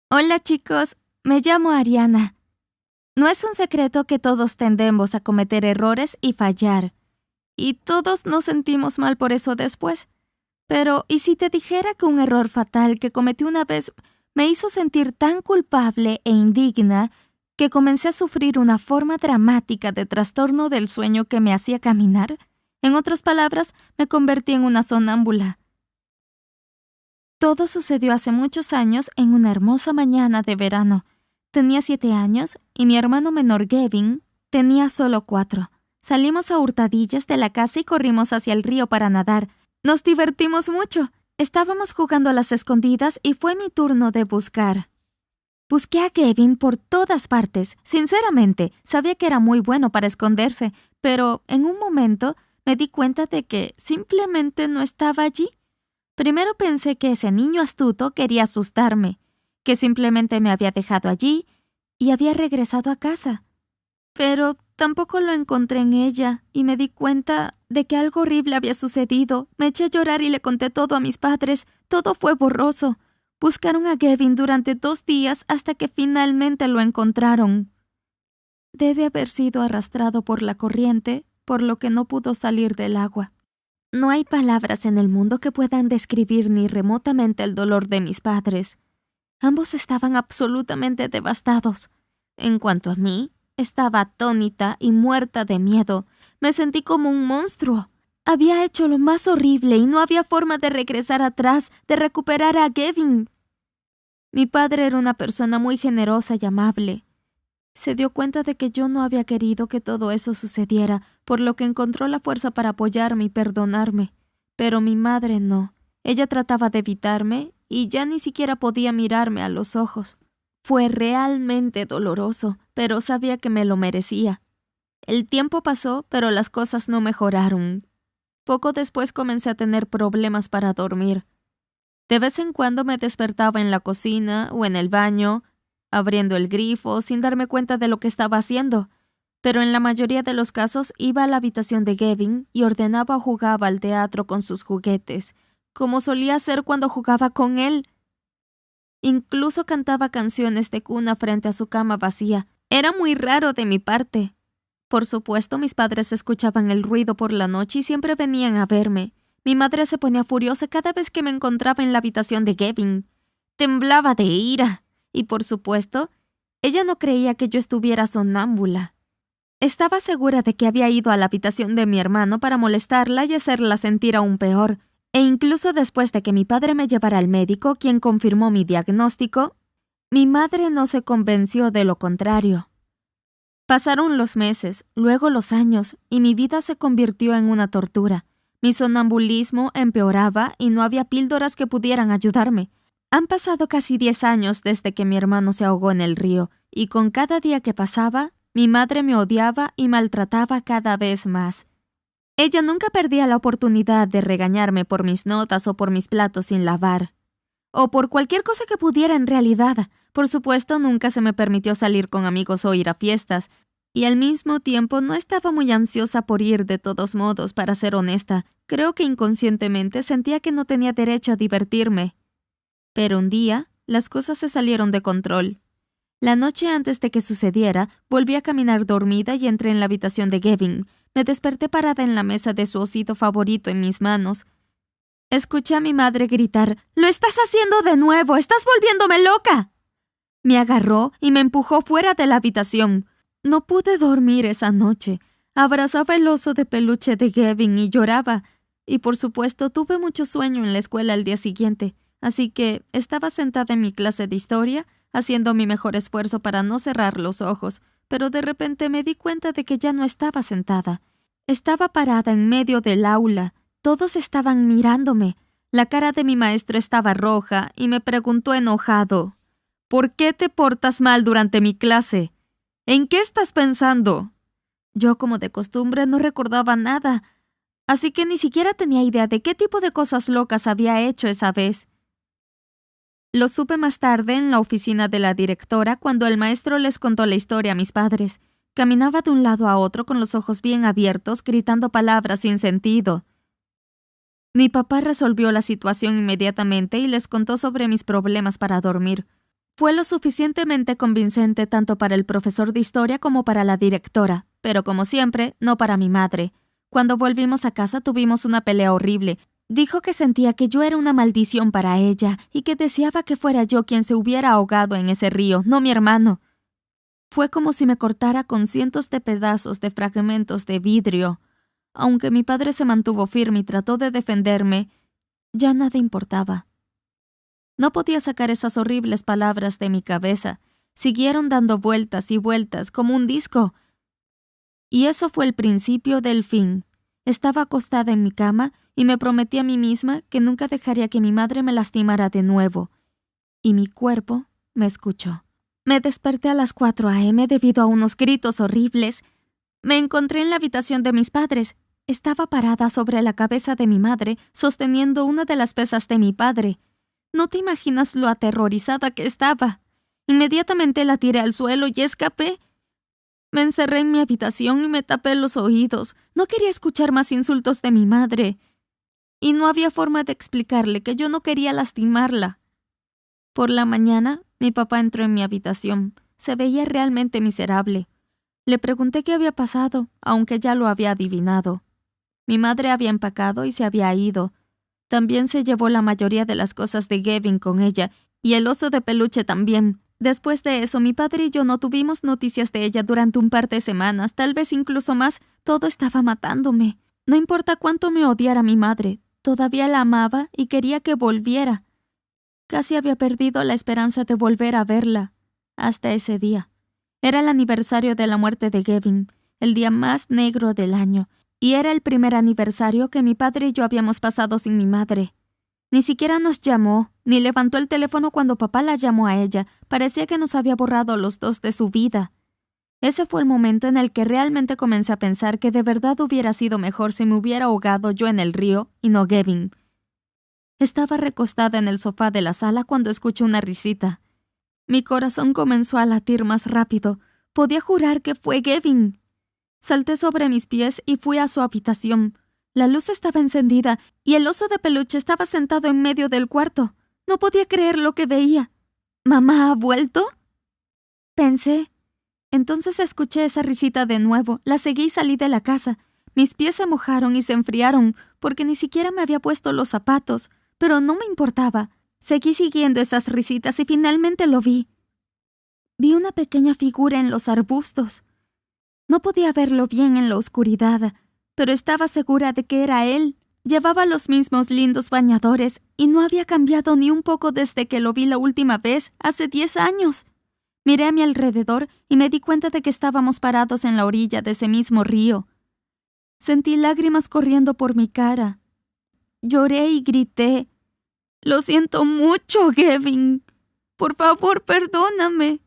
Hola chicos, me llamo Ariana. No es un secreto que todos tendemos a cometer errores y fallar, y todos nos sentimos mal por eso después. Pero, ¿y si te dijera que un error fatal que cometí una vez me hizo sentir tan culpable e indigna que comencé a sufrir una forma dramática de trastorno del sueño que me hacía caminar? En otras palabras, me convertí en una sonámbula. Todo sucedió hace muchos años en una hermosa mañana de verano. Tenía 7 años y mi hermano menor Gavin tenía solo 4. Salimos a hurtadillas de la casa y corrimos hacia el río para nadar. Nos divertimos mucho. Estábamos jugando a las escondidas y fue mi turno de buscar. Busqué a Gavin por todas partes. Sinceramente, sabía que era muy bueno para esconderse, pero en un momento me di cuenta de que simplemente no estaba allí. Primero pensé que ese niño astuto quería asustarme, que simplemente me había dejado allí y había regresado a casa. Pero tampoco lo encontré en ella y me di cuenta de que algo horrible había sucedido. Me eché a llorar y le conté todo a mis padres. Todo fue borroso. Buscaron a Gavin durante 2 días hasta que finalmente lo encontraron. Debe haber sido arrastrado por la corriente, por lo que no pudo salir del agua. No hay palabras en el mundo que puedan describir ni remotamente el dolor de mis padres. Ambos estaban absolutamente devastados. En cuanto a mí, estaba atónita y muerta de miedo. Me sentí como un monstruo. Había hecho lo más horrible y no había forma de regresar atrás, de recuperar a Gavin. Mi padre era una persona muy generosa y amable. Se dio cuenta de que yo no había querido que todo eso sucediera, por lo que encontró la fuerza para apoyarme y perdonarme. Pero mi madre no. Ella trataba de evitarme y ya ni siquiera podía mirarme a los ojos. Fue realmente doloroso, pero sabía que me lo merecía. El tiempo pasó, pero las cosas no mejoraron. Poco después comencé a tener problemas para dormir. De vez en cuando me despertaba en la cocina o en el baño, abriendo el grifo sin darme cuenta de lo que estaba haciendo. Pero en la mayoría de los casos iba a la habitación de Gavin y ordenaba o jugaba al teatro con sus juguetes, como solía hacer cuando jugaba con él. Incluso cantaba canciones de cuna frente a su cama vacía. Era muy raro de mi parte. Por supuesto, mis padres escuchaban el ruido por la noche y siempre venían a verme. Mi madre se ponía furiosa cada vez que me encontraba en la habitación de Gavin. Temblaba de ira. Y por supuesto, ella no creía que yo estuviera sonámbula. Estaba segura de que había ido a la habitación de mi hermano para molestarla y hacerla sentir aún peor. E incluso después de que mi padre me llevara al médico, quien confirmó mi diagnóstico, mi madre no se convenció de lo contrario. Pasaron los meses, luego los años, y mi vida se convirtió en una tortura. Mi sonambulismo empeoraba y no había píldoras que pudieran ayudarme. Han pasado casi 10 años desde que mi hermano se ahogó en el río, y con cada día que pasaba, mi madre me odiaba y maltrataba cada vez más. Ella nunca perdía la oportunidad de regañarme por mis notas o por mis platos sin lavar, o por cualquier cosa que pudiera en realidad. Por supuesto, nunca se me permitió salir con amigos o ir a fiestas, y al mismo tiempo no estaba muy ansiosa por ir de todos modos, para ser honesta. Creo que inconscientemente sentía que no tenía derecho a divertirme. Pero un día, las cosas se salieron de control. La noche antes de que sucediera, volví a caminar dormida y entré en la habitación de Gavin. Me desperté parada en la mesa de su osito favorito en mis manos. Escuché a mi madre gritar: «¡Lo estás haciendo de nuevo! ¡Estás volviéndome loca!». Me agarró y me empujó fuera de la habitación. No pude dormir esa noche. Abrazaba el oso de peluche de Gavin y lloraba. Y por supuesto tuve mucho sueño en la escuela al día siguiente. Así que estaba sentada en mi clase de historia, haciendo mi mejor esfuerzo para no cerrar los ojos, pero de repente me di cuenta de que ya no estaba sentada. Estaba parada en medio del aula. Todos estaban mirándome. La cara de mi maestro estaba roja y me preguntó enojado: «¿Por qué te portas mal durante mi clase? ¿En qué estás pensando?». Yo, como de costumbre, no recordaba nada, así que ni siquiera tenía idea de qué tipo de cosas locas había hecho esa vez. Lo supe más tarde en la oficina de la directora, cuando el maestro les contó la historia a mis padres. Caminaba de un lado a otro con los ojos bien abiertos, gritando palabras sin sentido. Mi papá resolvió la situación inmediatamente y les contó sobre mis problemas para dormir. Fue lo suficientemente convincente tanto para el profesor de historia como para la directora, pero como siempre, no para mi madre. Cuando volvimos a casa tuvimos una pelea horrible. Dijo que sentía que yo era una maldición para ella y que deseaba que fuera yo quien se hubiera ahogado en ese río, no mi hermano. Fue como si me cortara con cientos de pedazos de fragmentos de vidrio. Aunque mi padre se mantuvo firme y trató de defenderme, ya nada importaba. No podía sacar esas horribles palabras de mi cabeza. Siguieron dando vueltas y vueltas como un disco. Y eso fue el principio del fin. Estaba acostada en mi cama y me prometí a mí misma que nunca dejaría que mi madre me lastimara de nuevo. Y mi cuerpo me escuchó. Me desperté a las 4 a.m. debido a unos gritos horribles. Me encontré en la habitación de mis padres. Estaba parada sobre la cabeza de mi madre, sosteniendo una de las pesas de mi padre. No te imaginas lo aterrorizada que estaba. Inmediatamente la tiré al suelo y escapé. Me encerré en mi habitación y me tapé los oídos. No quería escuchar más insultos de mi madre. Y no había forma de explicarle que yo no quería lastimarla. Por la mañana, mi papá entró en mi habitación. Se veía realmente miserable. Le pregunté qué había pasado, aunque ya lo había adivinado. Mi madre había empacado y se había ido. También se llevó la mayoría de las cosas de Gavin con ella, y el oso de peluche también. Después de eso, mi padre y yo no tuvimos noticias de ella durante un par de semanas, tal vez incluso más. Todo estaba matándome. No importa cuánto me odiara mi madre, todavía la amaba y quería que volviera. Casi había perdido la esperanza de volver a verla. Hasta ese día. Era el aniversario de la muerte de Gavin, el día más negro del año. Y era el primer aniversario que mi padre y yo habíamos pasado sin mi madre. Ni siquiera nos llamó, ni levantó el teléfono cuando papá la llamó a ella. Parecía que nos había borrado los dos de su vida. Ese fue el momento en el que realmente comencé a pensar que de verdad hubiera sido mejor si me hubiera ahogado yo en el río y no Gavin. Estaba recostada en el sofá de la sala cuando escuché una risita. Mi corazón comenzó a latir más rápido. Podía jurar que fue Gavin. Salté sobre mis pies y fui a su habitación. La luz estaba encendida y el oso de peluche estaba sentado en medio del cuarto. No podía creer lo que veía. ¿Mamá ha vuelto?, pensé. Entonces escuché esa risita de nuevo. La seguí y salí de la casa. Mis pies se mojaron y se enfriaron porque ni siquiera me había puesto los zapatos, pero no me importaba. Seguí siguiendo esas risitas y finalmente lo vi. Vi una pequeña figura en los arbustos. No podía verlo bien en la oscuridad, pero estaba segura de que era él. Llevaba los mismos lindos bañadores y no había cambiado ni un poco desde que lo vi la última vez, hace 10 años. Miré a mi alrededor y me di cuenta de que estábamos parados en la orilla de ese mismo río. Sentí lágrimas corriendo por mi cara. Lloré y grité: «Lo siento mucho, Gavin. Por favor, perdóname».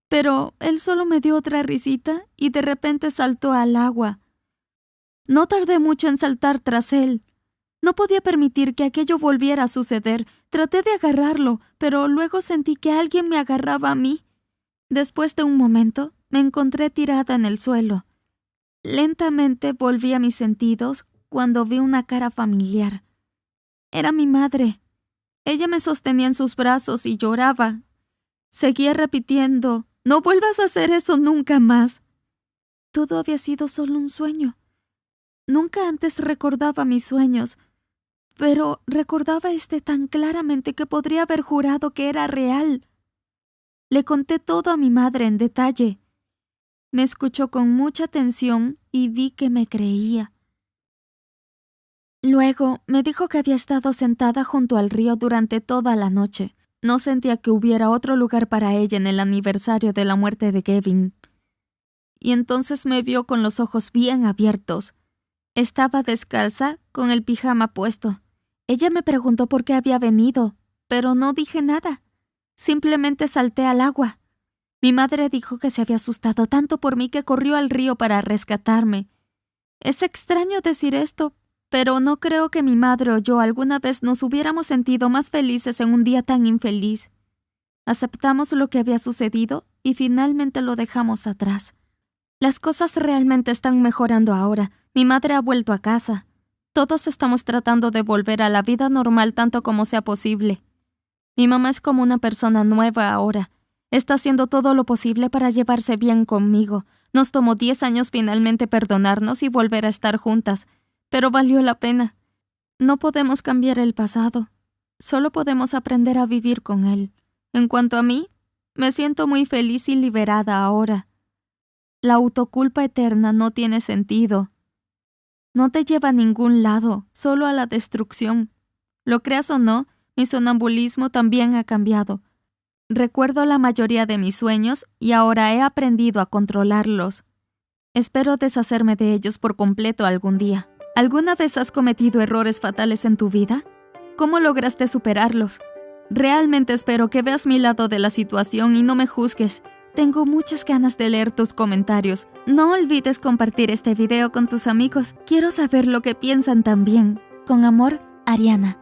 Pero él solo me dio otra risita y de repente saltó al agua. No tardé mucho en saltar tras él. No podía permitir que aquello volviera a suceder. Traté de agarrarlo, pero luego sentí que alguien me agarraba a mí. Después de un momento, me encontré tirada en el suelo. Lentamente volví a mis sentidos cuando vi una cara familiar. Era mi madre. Ella me sostenía en sus brazos y lloraba. Seguía repitiendo: «No vuelvas a hacer eso nunca más». Todo había sido solo un sueño. Nunca antes recordaba mis sueños, pero recordaba este tan claramente que podría haber jurado que era real. Le conté todo a mi madre en detalle. Me escuchó con mucha atención y vi que me creía. Luego me dijo que había estado sentada junto al río durante toda la noche. No sentía que hubiera otro lugar para ella en el aniversario de la muerte de Gavin. Y entonces me vio con los ojos bien abiertos. Estaba descalza, con el pijama puesto. Ella me preguntó por qué había venido, pero no dije nada. Simplemente salté al agua. Mi madre dijo que se había asustado tanto por mí que corrió al río para rescatarme. Es extraño decir esto, pero no creo que mi madre o yo alguna vez nos hubiéramos sentido más felices en un día tan infeliz. Aceptamos lo que había sucedido y finalmente lo dejamos atrás. Las cosas realmente están mejorando ahora. Mi madre ha vuelto a casa. Todos estamos tratando de volver a la vida normal tanto como sea posible. Mi mamá es como una persona nueva ahora. Está haciendo todo lo posible para llevarse bien conmigo. Nos tomó 10 años finalmente perdonarnos y volver a estar juntas, pero valió la pena. No podemos cambiar el pasado. Solo podemos aprender a vivir con él. En cuanto a mí, me siento muy feliz y liberada ahora. La autoculpa eterna no tiene sentido. No te lleva a ningún lado, solo a la destrucción. Lo creas o no, mi sonambulismo también ha cambiado. Recuerdo la mayoría de mis sueños y ahora he aprendido a controlarlos. Espero deshacerme de ellos por completo algún día. ¿Alguna vez has cometido errores fatales en tu vida? ¿Cómo lograste superarlos? Realmente espero que veas mi lado de la situación y no me juzgues. Tengo muchas ganas de leer tus comentarios. No olvides compartir este video con tus amigos. Quiero saber lo que piensan también. Con amor, Ariana.